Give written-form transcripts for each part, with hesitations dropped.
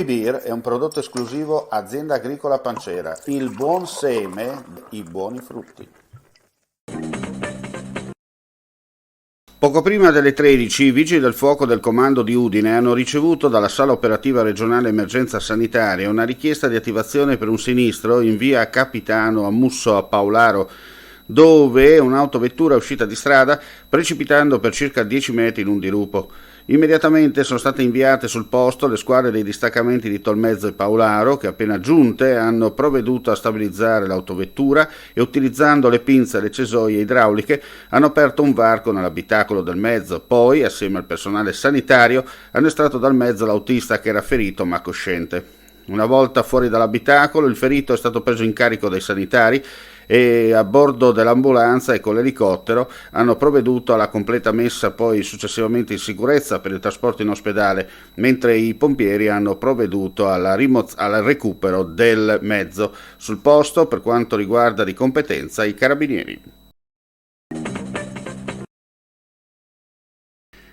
Beer è un prodotto esclusivo Azienda Agricola Pancera, il buon seme, i buoni frutti. Poco prima delle 13, i vigili del fuoco del comando di Udine hanno ricevuto dalla sala operativa regionale emergenza sanitaria una richiesta di attivazione per un sinistro in via Capitano a Musso a Paolaro, dove un'autovettura è uscita di strada precipitando per circa 10 metri in un dirupo. Immediatamente sono state inviate sul posto le squadre dei distaccamenti di Tolmezzo e Paolaro che appena giunte hanno provveduto a stabilizzare l'autovettura e utilizzando le pinze e le cesoie idrauliche hanno aperto un varco nell'abitacolo del mezzo. Poi, assieme al personale sanitario, hanno estratto dal mezzo l'autista che era ferito ma cosciente. Una volta fuori dall'abitacolo il ferito è stato preso in carico dai sanitari e a bordo dell'ambulanza e con l'elicottero hanno provveduto alla completa messa poi successivamente in sicurezza per il trasporto in ospedale, mentre i pompieri hanno provveduto al recupero del mezzo. Sul posto, per quanto riguarda di competenza, i carabinieri.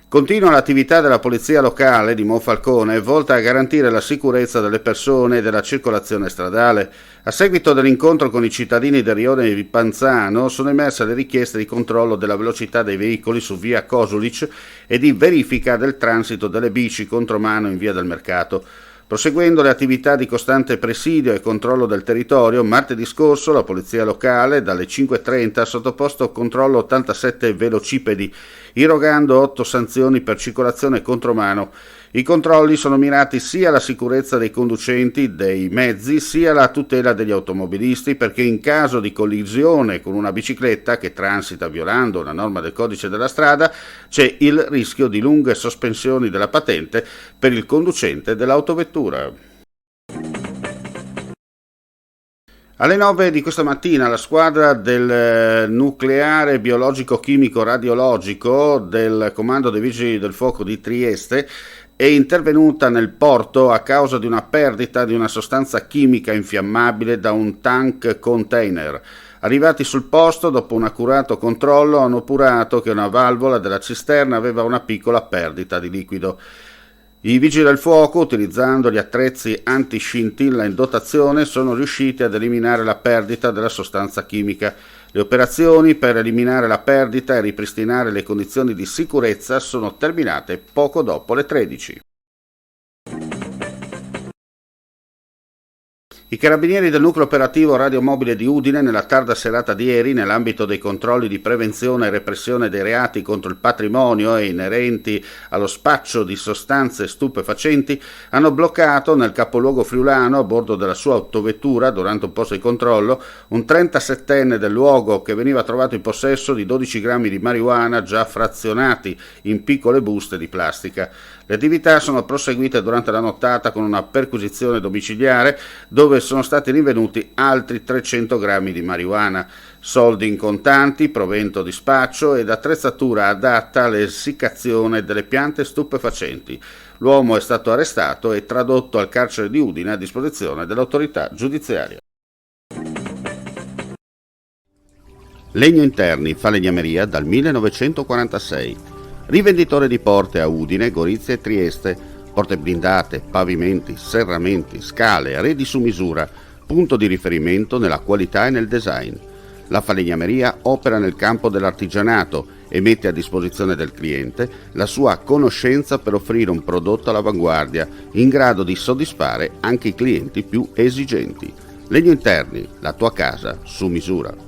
Continua l'attività della polizia locale di Monfalcone volta a garantire la sicurezza delle persone e della circolazione stradale. A seguito dell'incontro con i cittadini del rione di Panzano sono emerse le richieste di controllo della velocità dei veicoli su via Kosulic e di verifica del transito delle bici contromano in via del Mercato. Proseguendo le attività di costante presidio e controllo del territorio, martedì scorso la polizia locale dalle 5.30 ha sottoposto a controllo 87 velocipedi, irrogando 8 sanzioni per circolazione contromano. I controlli sono mirati sia alla sicurezza dei conducenti dei mezzi sia alla tutela degli automobilisti, perché in caso di collisione con una bicicletta che transita violando una norma del codice della strada c'è il rischio di lunghe sospensioni della patente per il conducente dell'autovettura. Alle 9 di questa mattina la squadra del nucleare biologico-chimico radiologico del Comando dei Vigili del Fuoco di Trieste è intervenuta nel porto a causa di una perdita di una sostanza chimica infiammabile da un tank container. Arrivati sul posto, dopo un accurato controllo, hanno appurato che una valvola della cisterna aveva una piccola perdita di liquido. I vigili del fuoco, utilizzando gli attrezzi antiscintilla in dotazione, sono riusciti ad eliminare la perdita della sostanza chimica. Le operazioni per eliminare la perdita e ripristinare le condizioni di sicurezza sono terminate poco dopo le 13. I carabinieri del nucleo operativo radiomobile di Udine, nella tarda serata di ieri, nell'ambito dei controlli di prevenzione e repressione dei reati contro il patrimonio e inerenti allo spaccio di sostanze stupefacenti, hanno bloccato nel capoluogo friulano, a bordo della sua autovettura, durante un posto di controllo, un 37enne del luogo che veniva trovato in possesso di 12 grammi di marijuana già frazionati in piccole buste di plastica. Le attività sono proseguite durante la nottata con una perquisizione domiciliare dove sono stati rinvenuti altri 300 grammi di marijuana, soldi in contanti, provento di spaccio ed attrezzatura adatta all'essiccazione delle piante stupefacenti. L'uomo è stato arrestato e tradotto al carcere di Udine a disposizione dell'autorità giudiziaria. Legno Interni, falegnameria dal 1946. Rivenditore di porte a Udine, Gorizia e Trieste, porte blindate, pavimenti, serramenti, scale, arredi su misura, punto di riferimento nella qualità e nel design. La falegnameria opera nel campo dell'artigianato e mette a disposizione del cliente la sua conoscenza per offrire un prodotto all'avanguardia, in grado di soddisfare anche i clienti più esigenti. Legno Interni, la tua casa su misura.